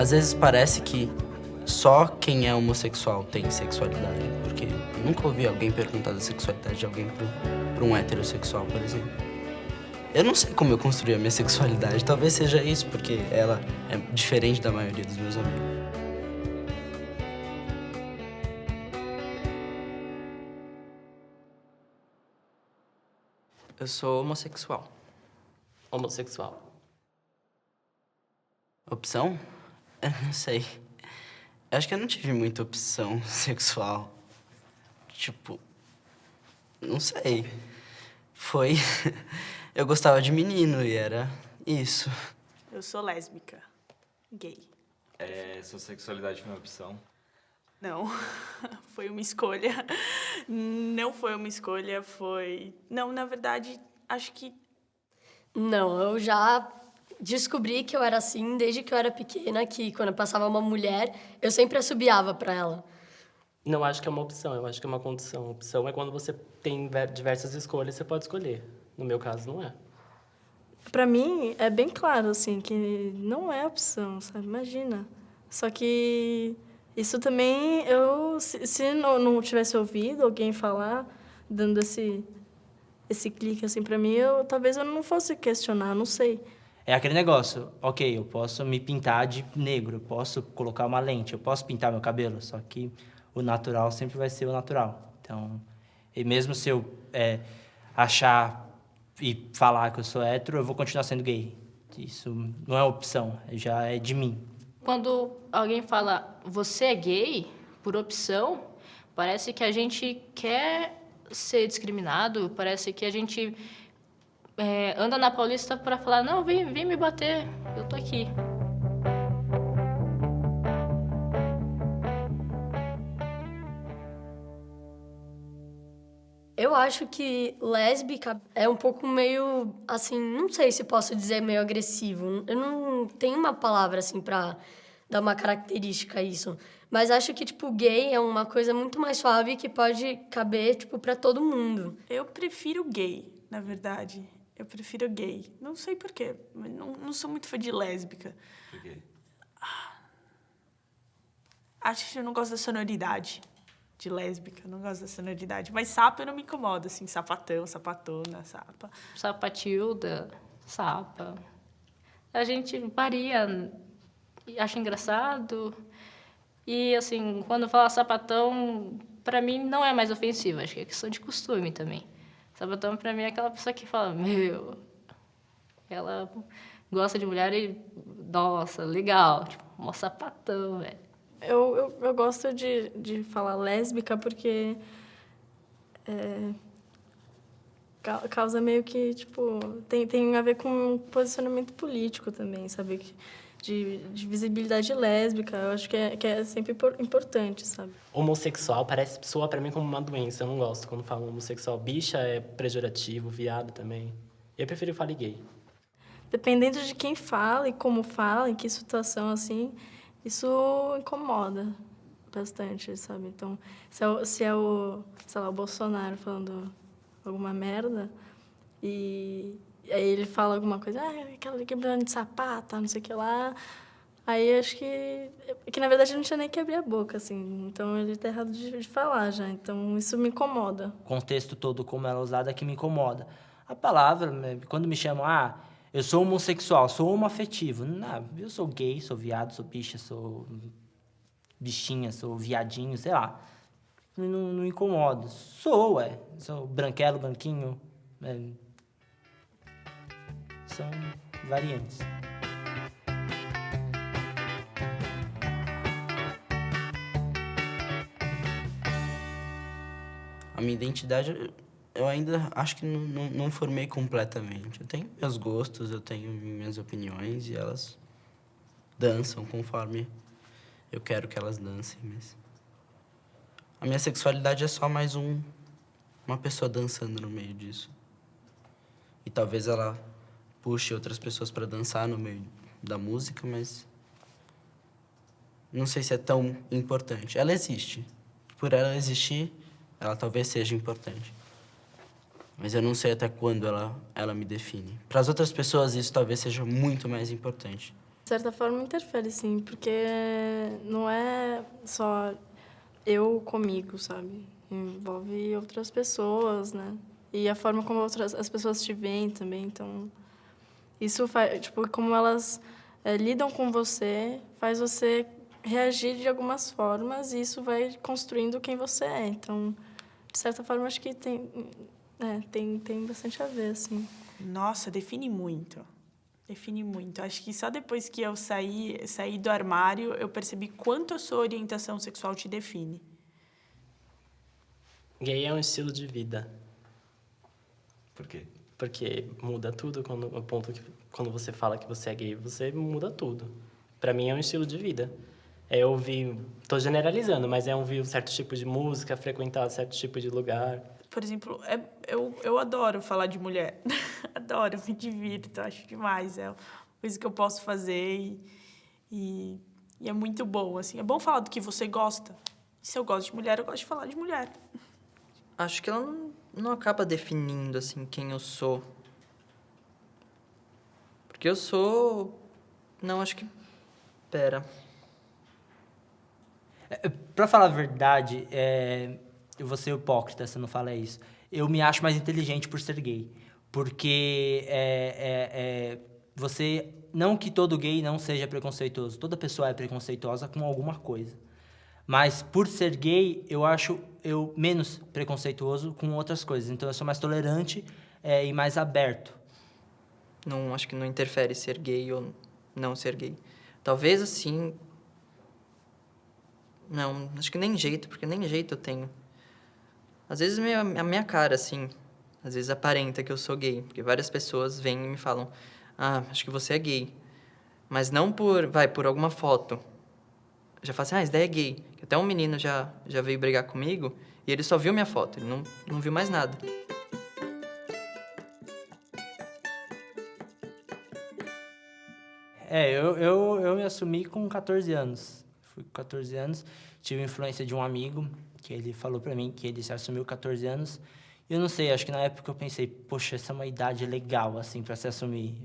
Às vezes parece que só quem é homossexual tem sexualidade, porque eu nunca ouvi alguém perguntar da sexualidade de alguém pra um heterossexual, por exemplo. Eu não sei como eu construí a minha sexualidade, talvez seja isso, porque ela é diferente da maioria dos meus amigos. Eu sou homossexual. Homossexual. Opção? Eu não sei. Eu acho que eu não tive muita opção sexual. Tipo, não sei. Foi. Eu gostava de menino e era isso. Eu sou lésbica. Gay. Sua sexualidade foi uma opção? Não, foi uma escolha. Não foi uma escolha, foi... Não, na verdade, acho que... Não, eu já descobri que eu era assim desde que eu era pequena, que quando eu passava uma mulher, eu sempre assobiava pra ela. Não acho que é uma opção, eu acho que é uma condição. Opção é quando você tem diversas escolhas, você pode escolher. No meu caso, não é. Pra mim, é bem claro, assim, que não é opção, sabe? Imagina. Só que isso também, se não tivesse ouvido alguém falar, dando esse clique, assim, pra mim, talvez eu não fosse questionar, não sei. É aquele negócio, ok, eu posso me pintar de negro, eu posso colocar uma lente, eu posso pintar meu cabelo, só que o natural sempre vai ser o natural. Então, e mesmo se eu achar e falar que eu sou hétero, eu vou continuar sendo gay. Isso não é opção, já é de mim. Quando alguém fala, você é gay, por opção, parece que a gente quer ser discriminado, parece que a gente anda na Paulista para falar, não, vem me bater, eu tô aqui. Eu acho que lésbica é um pouco meio, assim, não sei se posso dizer meio agressivo. Eu não tenho uma palavra, assim, pra dar uma característica a isso. Mas acho que, tipo, gay é uma coisa muito mais suave que pode caber, tipo, pra todo mundo. Eu prefiro gay, na verdade. Eu prefiro gay. Não sei por quê. Não sou muito fã de lésbica. Por quê? Acho que eu não gosto da sonoridade de lésbica. Não gosto da sonoridade. Mas sapa não me incomoda, assim. Sapatão, sapatona, sapa. Sapatilda, sapa. A gente varia, acha engraçado. E, assim, quando fala sapatão, pra mim não é mais ofensivo. Acho que é questão de costume também. Sapatão, pra mim, é aquela pessoa que fala, meu, ela gosta de mulher e, nossa, legal. Tipo, um sapatão, velho. Eu gosto de falar lésbica porque causa meio que, tipo, tem a ver com posicionamento político também, sabe? De visibilidade lésbica, eu acho que é sempre importante, sabe? Homossexual soa pra mim como uma doença, eu não gosto quando falam homossexual. Bicha é pejorativo, viado também. Eu prefiro falar gay. Dependendo de quem fala e como fala, em que situação, assim, isso incomoda bastante, sabe? Então, se é o, sei lá, o Bolsonaro falando alguma merda e aí ele fala alguma coisa, aquela quebrando de sapata, não sei o que lá, aí acho que na verdade ele não tinha nem que abrir a boca, assim, então ele tá errado de falar já, então isso me incomoda. O contexto todo, como ela é usada, é que me incomoda. A palavra, quando me chamam, eu sou homossexual, sou homoafetivo. Não, eu sou gay, sou viado, sou bicha, sou bichinha, sou viadinho, sei lá. Não incomoda. Sou branquelo, branquinho. São variantes. A minha identidade, eu ainda acho que não formei completamente. Eu tenho meus gostos, eu tenho minhas opiniões e elas dançam conforme eu quero que elas dancem. Mas a minha sexualidade é só mais uma pessoa dançando no meio disso. E talvez ela puxe outras pessoas para dançar no meio da música, mas não sei se é tão importante. Ela existe. Por ela existir, ela talvez seja importante. Mas eu não sei até quando ela me define. Para as outras pessoas, isso talvez seja muito mais importante. De certa forma, interfere, sim, porque não é só eu comigo, sabe? Envolve outras pessoas, né? E a forma como as pessoas te veem também, então... Isso faz, tipo, como elas lidam com você, faz você reagir de algumas formas e isso vai construindo quem você é. Então, de certa forma, acho que tem bastante a ver, assim. Nossa, define muito. Define muito. Acho que só depois que eu saí do armário, eu percebi quanto a sua orientação sexual te define. Gay é um estilo de vida. Por quê? Porque muda tudo quando você fala que você é gay, você muda tudo. Pra mim é um estilo de vida. É ouvir, tô generalizando, mas é ouvir um certo tipo de música, frequentar certo tipo de lugar. Por exemplo, eu adoro falar de mulher. Adoro, me divirto, acho demais. É uma coisa que eu posso fazer e é muito bom, assim. É bom falar do que você gosta. Se eu gosto de mulher, eu gosto de falar de mulher. Acho que ela não acaba definindo, assim, quem eu sou. Porque eu sou... Não, acho que... Pera. Pra falar a verdade, eu vou ser hipócrita se eu não falar isso. Eu me acho mais inteligente por ser gay. Porque você... Não que todo gay não seja preconceituoso. Toda pessoa é preconceituosa com alguma coisa. Mas por ser gay, eu acho eu menos preconceituoso com outras coisas. Então eu sou mais tolerante e mais aberto. Não, acho que não interfere ser gay ou não ser gay. Talvez, assim... Não, acho que nem jeito, porque nem jeito eu tenho. Às vezes a minha cara, assim, às vezes aparenta que eu sou gay. Porque várias pessoas vêm e me falam, acho que você é gay. Mas não por alguma foto. Já falo assim, esse daí é gay. Até um menino já veio brigar comigo e ele só viu minha foto, ele não viu mais nada. Eu me assumi com 14 anos. Fui com 14 anos, tive influência de um amigo, que ele falou pra mim que ele se assumiu com 14 anos. E eu não sei, acho que na época eu pensei, poxa, essa é uma idade legal, assim, pra se assumir.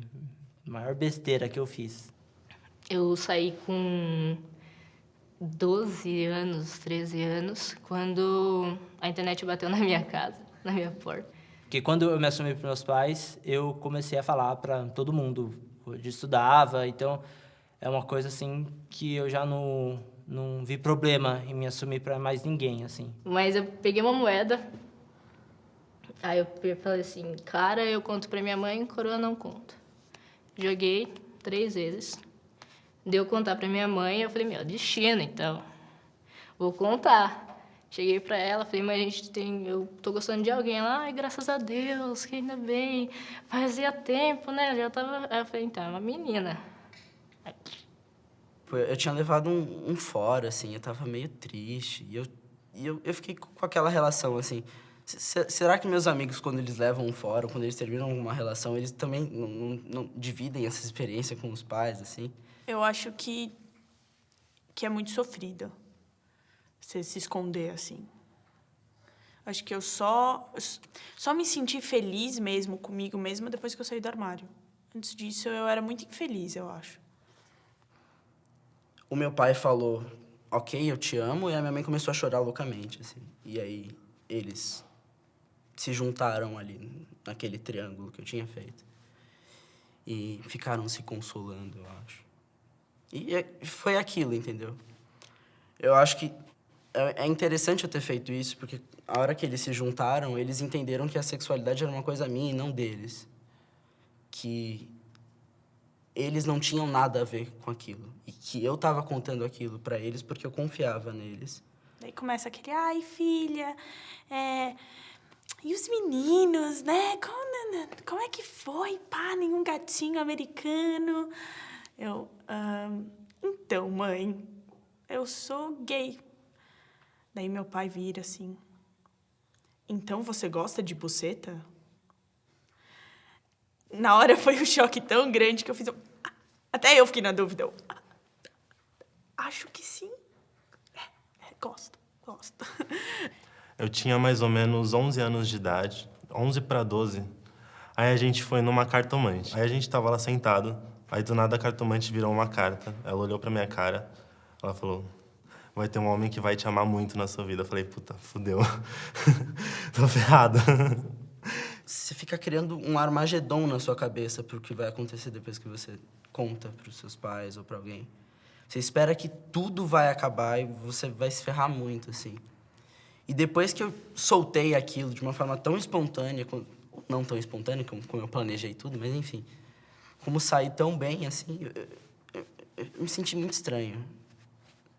Maior besteira que eu fiz. Eu saí com 12 anos, 13 anos, quando a internet bateu na minha casa, na minha porta. Porque quando eu me assumi para meus pais, eu comecei a falar para todo mundo. Eu estudava, então é uma coisa assim que eu já não vi problema em me assumir para mais ninguém, assim. Mas eu peguei uma moeda, aí eu falei assim, cara, eu conto pra minha mãe, coroa não conto. Joguei 3 vezes. Deu contar pra minha mãe, eu falei, meu, destino, então. Vou contar. Cheguei pra ela, falei, mas eu tô gostando de alguém. Ela, ai, graças a Deus, que ainda bem. Fazia tempo, né? Já tava... Aí eu falei, então, é uma menina. Eu tinha levado um fora, assim, eu tava meio triste. E eu fiquei com aquela relação, assim... Será que meus amigos, quando eles levam um fora, quando eles terminam uma relação, eles também não dividem essa experiência com os pais, assim? Eu acho que é muito sofrido você se esconder, assim. Acho que eu só me senti feliz mesmo comigo mesma depois que eu saí do armário. Antes disso, eu era muito infeliz, eu acho. O meu pai falou, ok, eu te amo, e a minha mãe começou a chorar loucamente, assim. E aí, eles se juntaram ali naquele triângulo que eu tinha feito. E ficaram se consolando, eu acho. E foi aquilo, entendeu? Eu acho que é interessante eu ter feito isso, porque a hora que eles se juntaram, eles entenderam que a sexualidade era uma coisa minha e não deles. Que eles não tinham nada a ver com aquilo. E que eu tava contando aquilo pra eles porque eu confiava neles. Daí começa aquele, ai, filha, e os meninos, né? Como é que foi? Pá, nenhum gatinho americano. Então, mãe, eu sou gay. Daí meu pai vira assim, então você gosta de buceta? Na hora foi um choque tão grande que eu fiz... Até eu fiquei na dúvida. Acho que sim. Gosto. Eu tinha mais ou menos 11 anos de idade, 11 para 12. Aí a gente foi numa cartomante. Aí a gente tava lá sentado, Aí do nada a cartomante virou uma carta. Ela olhou pra minha cara, ela falou: vai ter um homem que vai te amar muito na sua vida. Eu falei: puta, fudeu. Tô ferrado. Você fica criando um Armagedon na sua cabeça pro que vai acontecer depois que você conta pros seus pais ou pra alguém. Você espera que tudo vai acabar e você vai se ferrar muito, assim. E depois que eu soltei aquilo de uma forma tão espontânea, não tão espontânea como eu planejei tudo, mas enfim, como saí tão bem, assim, eu me senti muito estranho.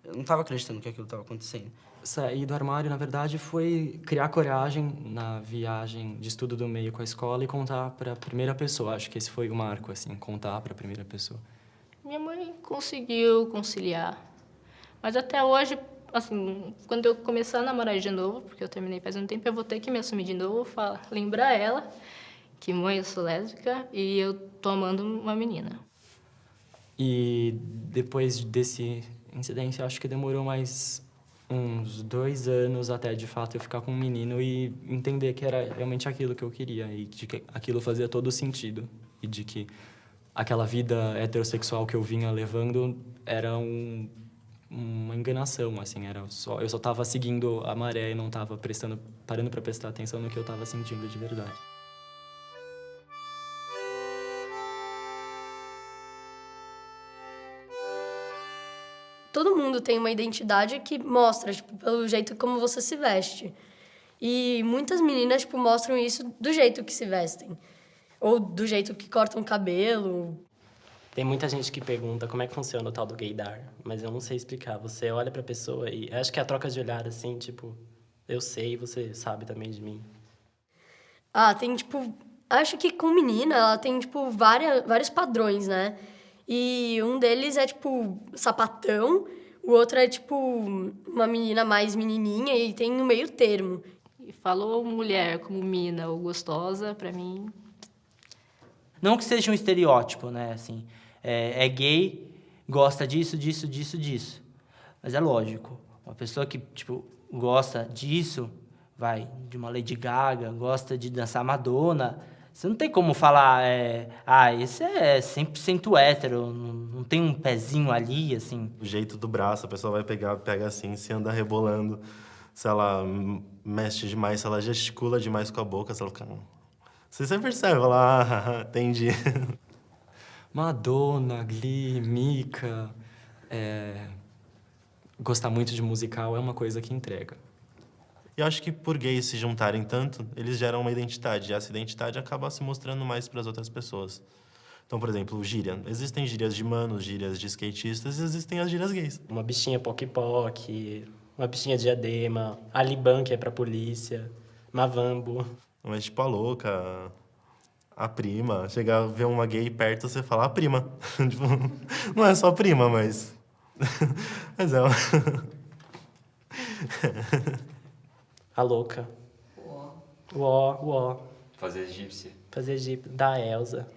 Eu não estava acreditando que aquilo estava acontecendo. Sair do armário, na verdade, foi criar coragem na viagem de estudo do meio com a escola e contar para a primeira pessoa. Acho que esse foi o marco, assim, contar para a primeira pessoa. Minha mãe conseguiu conciliar. Mas até hoje, assim, quando eu começar a namorar de novo, porque eu terminei faz um tempo, eu vou ter que me assumir de novo, lembrar ela que, mãe, eu sou lésbica e eu tô amando uma menina. E depois desse incidente, acho que demorou mais uns 2 anos até, de fato, eu ficar com um menino e entender que era realmente aquilo que eu queria e de que aquilo fazia todo sentido. E de que aquela vida heterossexual que eu vinha levando era uma enganação, assim, eu só estava seguindo a maré e não estava parando para prestar atenção no que eu estava sentindo de verdade. Todo mundo tem uma identidade que mostra, tipo, pelo jeito como você se veste. E muitas meninas, tipo, mostram isso do jeito que se vestem. Ou do jeito que cortam o cabelo. Tem muita gente que pergunta como é que funciona o tal do gaydar, mas eu não sei explicar. Você olha pra pessoa e acho que é a troca de olhar, assim, tipo, eu sei, você sabe também de mim. Tem, tipo... Acho que com menina, ela tem, tipo, vários padrões, né? E um deles é, tipo, sapatão. O outro é, tipo, uma menina mais menininha e tem um meio termo. E falou mulher como mina ou gostosa, pra mim... Não que seja um estereótipo, né? Assim, é gay, gosta disso, disso, disso, disso. Mas é lógico. Uma pessoa que, tipo, gosta disso, de uma Lady Gaga, gosta de dançar Madonna... Você não tem como falar, esse é 100% hétero, não tem um pezinho ali, assim. O jeito do braço, a pessoa vai pega assim, se anda rebolando. Se ela mexe demais, se ela gesticula demais com a boca, se ela fica... Você percebe, ela, entendi. Madonna, Glee, Mika... Gostar muito de musical é uma coisa que entrega. E eu acho que por gays se juntarem tanto, eles geram uma identidade. E essa identidade acaba se mostrando mais para as outras pessoas. Então, por exemplo, gíria. Existem gírias de manos, gírias de skatistas, e existem as gírias gays. Uma bichinha poc-poc, uma bichinha diadema, Aliban, que é pra polícia, Mavambo. Mas tipo a louca, a prima. Chegar a ver uma gay perto, você fala a prima. Tipo, não é só prima, mas... mas é uma... A louca. Uó. Fazer egípcia. Fazer egípcio. Da Elsa.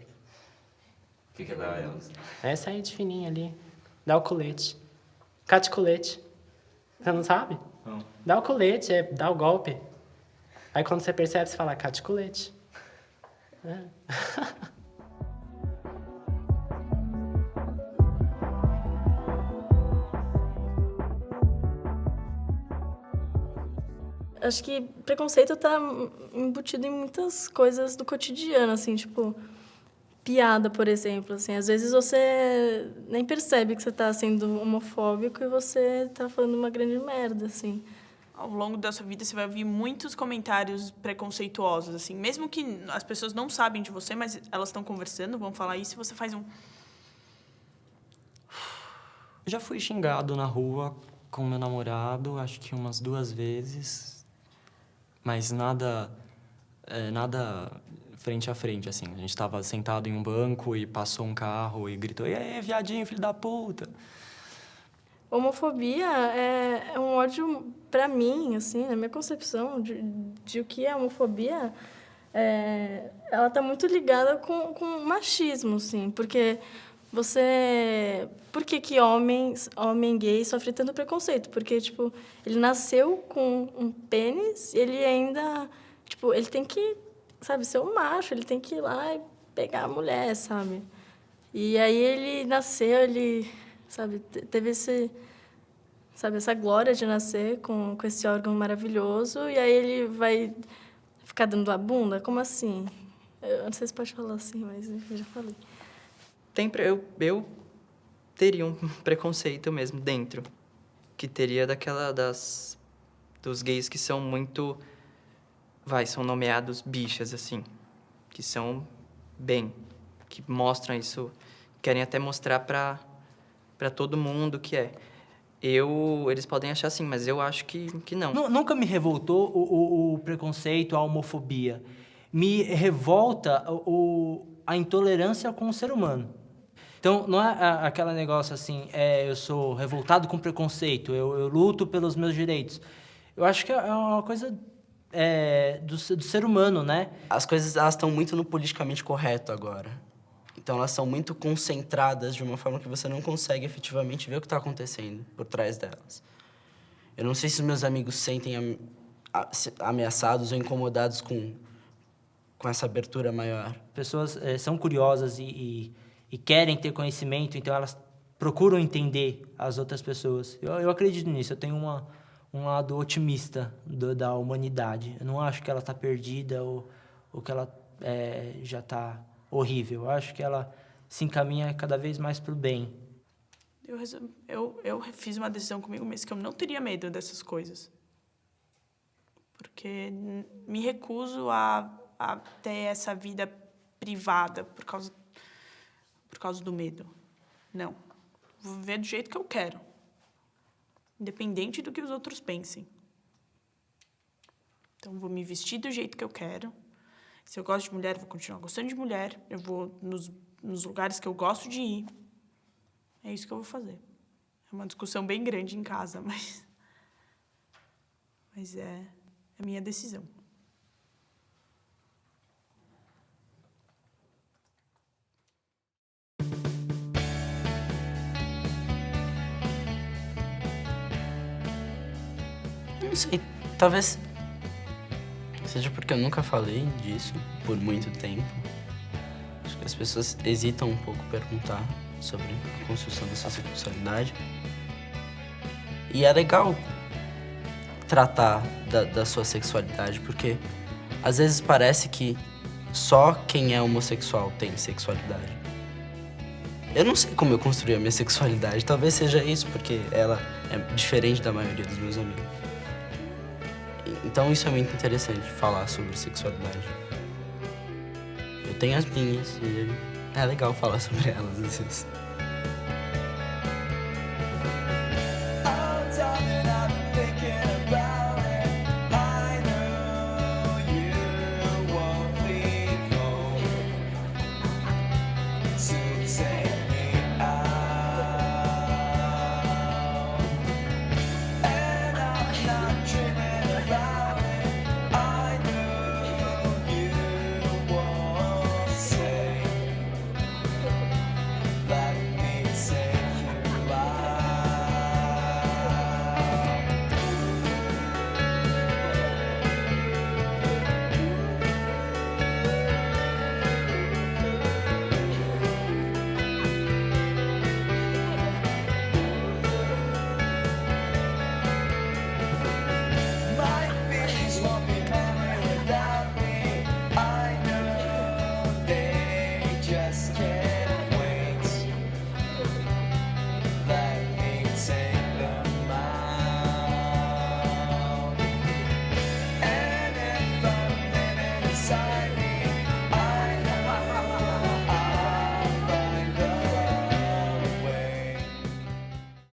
O que é da Elsa? Essa aí de fininha ali. Dá o colete. Cate colete. Você não sabe? Não. Dá o colete, dá o golpe. Aí quando você percebe, você fala, cate colete. É. Acho que preconceito tá embutido em muitas coisas do cotidiano, assim, tipo, piada, por exemplo, assim. Às vezes você nem percebe que você tá sendo homofóbico e você tá falando uma grande merda, assim. Ao longo da sua vida, você vai ouvir muitos comentários preconceituosos, assim. Mesmo que as pessoas não sabem de você, mas elas estão conversando, vão falar isso, e você faz um... Já fui xingado na rua com meu namorado, acho que umas 2 vezes. Mas nada frente a frente, assim. A gente estava sentado em um banco e passou um carro e gritou: "E aí, viadinho, filho da puta!" Homofobia é um ódio, pra mim, assim, na minha concepção de o que é homofobia, ela tá muito ligada com machismo, assim, porque por que homem gay sofre tanto preconceito? Porque, tipo, ele nasceu com um pênis e ele ainda, tipo, ele tem que, sabe, ser um macho, ele tem que ir lá e pegar a mulher, sabe? E aí ele nasceu, ele, sabe, teve essa glória de nascer com esse órgão maravilhoso, e aí ele vai ficar dando a bunda? Como assim? Eu não sei se pode falar assim, mas eu já falei. Eu teria um preconceito mesmo dentro, que teria dos gays que são muito, são nomeados bichas, assim, que são que mostram isso, querem até mostrar pra todo mundo que é. Eles podem achar assim, mas eu acho que não. Nunca me revoltou o preconceito, a homofobia. Me revolta a intolerância com o ser humano. Então, não é aquele negócio assim, eu sou revoltado com preconceito, eu luto pelos meus direitos. Eu acho que é uma coisa do ser humano, né? As coisas, elas estão muito no politicamente correto agora. Então, elas são muito concentradas de uma forma que você não consegue efetivamente ver o que está acontecendo por trás delas. Eu não sei se os meus amigos se sentem ameaçados ou incomodados com essa abertura maior. Pessoas são curiosas e querem ter conhecimento, então elas procuram entender as outras pessoas. Eu acredito nisso, eu tenho um lado otimista da humanidade. Eu não acho que ela está perdida ou que ela já está horrível. Eu acho que ela se encaminha cada vez mais para o bem. Eu fiz uma decisão comigo mesmo que eu não teria medo dessas coisas. Porque me recuso a ter essa vida privada por causa do medo. Não. Vou viver do jeito que eu quero. Independente do que os outros pensem. Então, vou me vestir do jeito que eu quero. Se eu gosto de mulher, eu vou continuar gostando de mulher. Eu vou nos lugares que eu gosto de ir. É isso que eu vou fazer. É uma discussão bem grande em casa, mas é a minha decisão. Não sei, talvez seja porque eu nunca falei disso por muito tempo. Acho que as pessoas hesitam um pouco perguntar sobre a construção da sua sexualidade. E é legal tratar da sua sexualidade, porque às vezes parece que só quem é homossexual tem sexualidade. Eu não sei como eu construí a minha sexualidade, talvez seja isso, porque ela é diferente da maioria dos meus amigos. Então isso é muito interessante, falar sobre sexualidade. Eu tenho as minhas e é legal falar sobre elas às vezes.